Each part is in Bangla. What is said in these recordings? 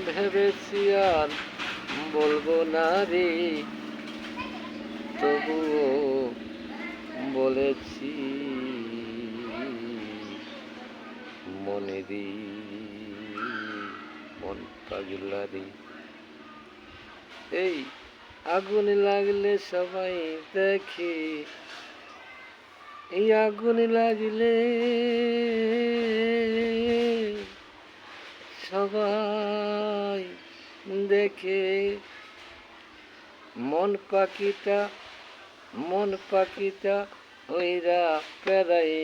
ভেবেছি আর বলবো না রে, তবুও বলেছি মনেরই মন পাগলারি। এই আগুন লাগলে সবাই দেখে, এই আগুন লাগলে সবাই দেখে, মন পাখিটা ওইরা পেরাই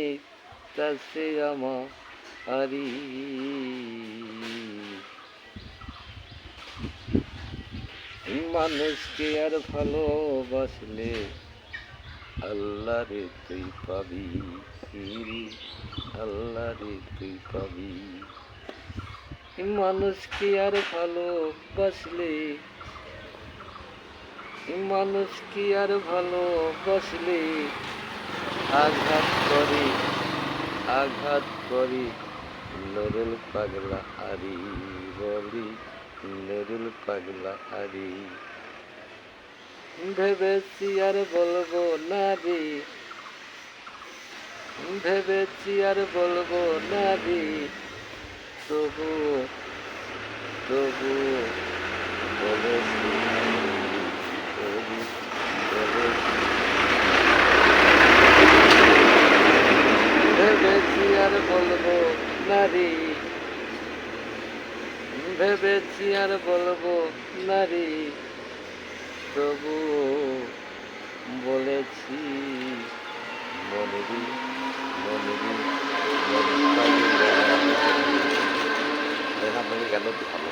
তাছে আমারি। মানুষকে আর ভালোবাসলে আল্লাহ রে তুই পাবি, আল্লাহ রে তুই পাবি। মানুষকে আর ভালোবাসলে, মানুষকে আর ভালোবাসলে আঘাত করি নুরুল পাগলা হারি, বলি নুরুল পাগলা হারি। ভেবেছি আর বলবো না রে, ভেবেছি আর বলবো না রে, তবু বলেছি, ভেবেছি আর বলবো না রে, ভেবেছি আর বলবো না রে, তবু বলেছি মনেরই মনেরই মন পাগলা। আপনাকে কেন ভালো